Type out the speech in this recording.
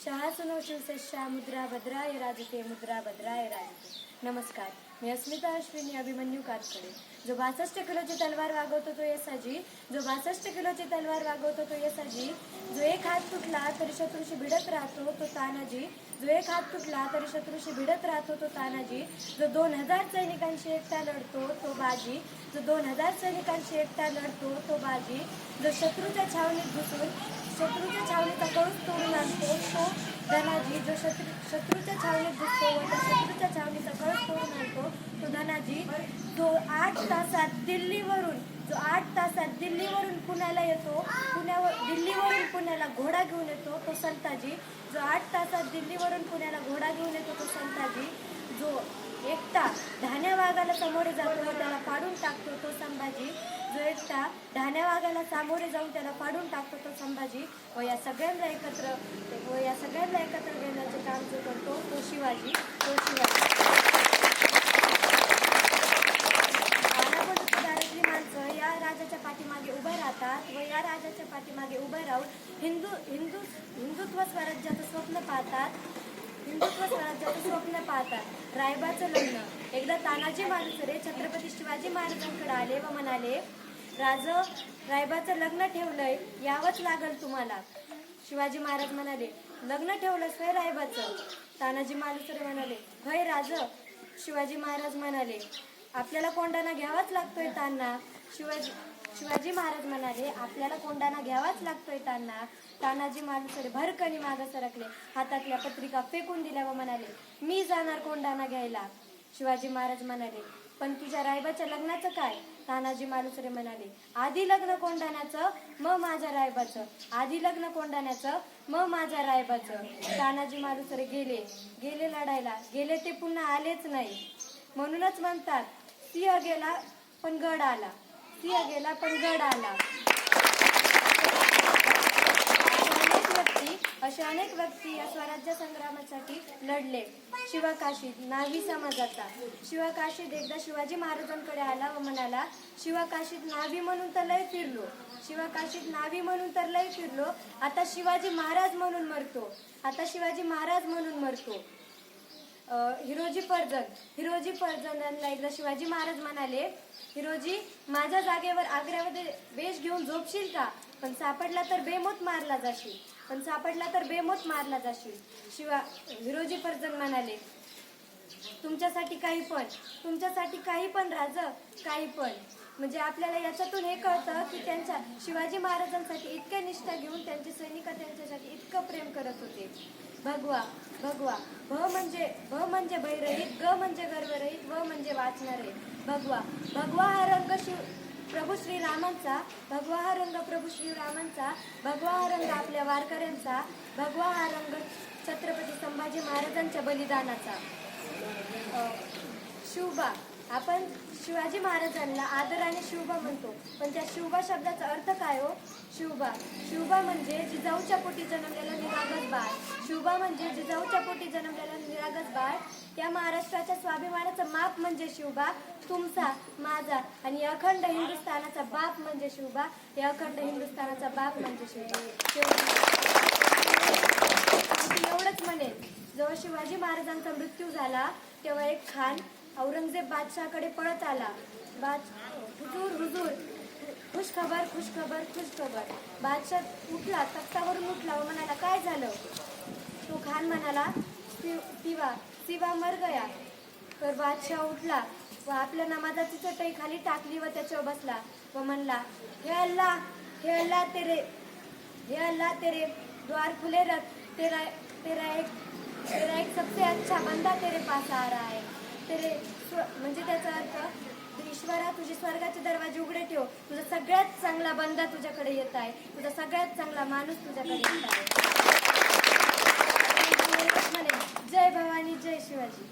शहा सुनो शिवसेशा मुद्रा भद्राय राजते मुद्रा भद्राय राजते. नमस्कार, मी अस्मिता अश्विनी अभिमन्यू कारकडे. जो 62 किलोची तलवार वागवतो तो येसाजी, जो 62 किलोची तलवार वागवतो तो येसाजी. जो एक हात तुटला तरी शत्रूशी भिडत राहतो तो तानाजी, जो एक हात तुटला तरी शत्रूशी भिडत राहतो तो तानाजी. जो 2000 सैनिकांशी एकटा लढतो तो बाजी, जो 2000 सैनिकांशी एकटा लढतो तो बाजी. जो शत्रूच्या छावणीत घुसून शत्रूच्या छावणीचा कळस तोडून आणतो तो धनाजी, जो शत्रूच्या छावणीत घुसतो व त्या शत्रूच्या छावणीचा कळस तोडून आणतो तो धनाजी. जो 8 तासात दिल्लीवरून पुण्याला येतो, दिल्लीवरून पुण्याला घोडा घेऊन येतो तो संताजी, जो 8 तासात दिल्लीवरून पुण्याला घोडा घेऊन येतो तो संताजी. जो एकटा धान्या वाघाला सामोरे जातो व त्याला फाडून टाकतो तो संभाजी, जो एकटा धान्या वाघाला सामोरे जाऊन त्याला फाडून टाकतो तो संभाजी. व या सगळ्यांना एकत्र घेण्याचे काम जो करतो तो शिवाजी. दारातली माणसं या राजाच्या पाठीमागे उभं राहतात व या राजाच्या पाठीमागे उभं राहून हिंदुत्व स्वराज्याचं स्वप्न पाहतात. रायबाचं लग्न. एकदा तानाजी मालुसरे छत्रपती शिवाजी महाराजांकडे आले व म्हणाले, रायबाचं लग्न ठेवलंय, यावंच लागल तुम्हाला. शिवाजी महाराज म्हणाले, लग्न ठेवलंस होय रायबाचं? तानाजी मालुसरे म्हणाले, होय राज. शिवाजी महाराज म्हणाले, आपल्याला कोंडाणा घ्यावाच लागतोय ताना. शिवाजी महाराज म्हणाले, आपल्याला कोंडाणा घ्यावाच लागतोय ताना. तानाजी मालुसरे भरकनी मागे सरकले, हातातल्या पत्रिका फेकून दिल्या व म्हणाले, मी जाणार कोंडाणा घ्यायला. शिवाजी महाराज म्हणाले, पण तुझ्या रायबाच्या लग्नाचं काय? तानाजी मालुसरे म्हणाले, आधी लग्न कोंडाण्याचं मग माझ्या रायबाचं, आधी लग्न कोंडाण्याचं मग माझ्या रायबाचं. तानाजी मालुसरे गेले लढायला, गेले ते पुन्हा आलेच नाही. म्हणूनच म्हणतात, सिंह गेला पण गड आला. अशा अनेक व्यक्ती या स्वराज्य संग्रामासाठी लढले. शिवाकाशीत नावी समाजाचा. शिवाकाशीत एकदा शिवाजी महाराजांकडे आला व म्हणाला, शिवाकाशीत नावी म्हणून तर लय फिरलो, आता शिवाजी महाराज म्हणून मरतो. हिरोजी फर्जंद यांना एकदा शिवाजी महाराज म्हणाले, हिरोजी, माझ्या जागेवर आग्र्यामध्ये वेश घेऊन झोपशील का? पण सापडला तर बेमोत मारला जाशील. हिरोजी फर्जंद म्हणाले, तुमच्यासाठी काही पण राज, काही पण. म्हणजे आपल्याला याच्यातून हे कळतं की त्यांच्या शिवाजी महाराजांसाठी इतक्या निष्ठा घेऊन त्यांचे सैनिक त्यांच्यासाठी इतकं प्रेम करत होते. भगवा. भ म्हणजे भयरहित, ग म्हणजे गर्वरहित, व म्हणजे वाचणारहित. भगवा हा रंग प्रभू श्रीरामांचा, भगवा हा रंग आपल्या वारकऱ्यांचा, भगवा हा रंग छत्रपती संभाजी महाराजांच्या बलिदानाचा. शिवबा. आपण शिवाजी महाराजांना आदराने शिवबा म्हणतो, पण त्या शिवबा शब्दाचा अर्थ काय हो? शिवबा म्हणजे जिजाऊच्या पोटी जन्मलेलं निरागस बाळ. या महाराष्ट्राच्या स्वाभिमानाचं माप म्हणजे शिवबा. तुमचा, माझा आणि अखंड हिंदुस्थानाचा बाप म्हणजे शिवबा. एवढंच म्हणेल, जेव्हा शिवाजी महाराजांचा मृत्यू झाला तेव्हा एक खान औरंगजेब बादशाहकडे पळत आला. हुजूर, खुश खबर. बादशाह उठला, तख्तावरून उठला व म्हणाला, काय झालं? तो खान म्हणाला, सिवा मर गया. तर बादशाह उठला व आपल्या नमाजाची चटई खाली टाकली व त्याच्यावर बसला व म्हणला, हे अल्लाह तेरे द्वार खुले रख. तेरा एक सबसे अच्छा बंदा तेरे पास आ रहा है. म्हणजे त्याचा अर्थ, ईश्वरा, तुझे स्वर्गाचे दरवाजे उघडे ठेव, तुझा सगळ्यात चांगला बंदा तुझ्याकडे येत आहे, तुझा सगळ्यात चांगला माणूस तुझ्याकडे येत आहे. जय भवानी, जय शिवाजी.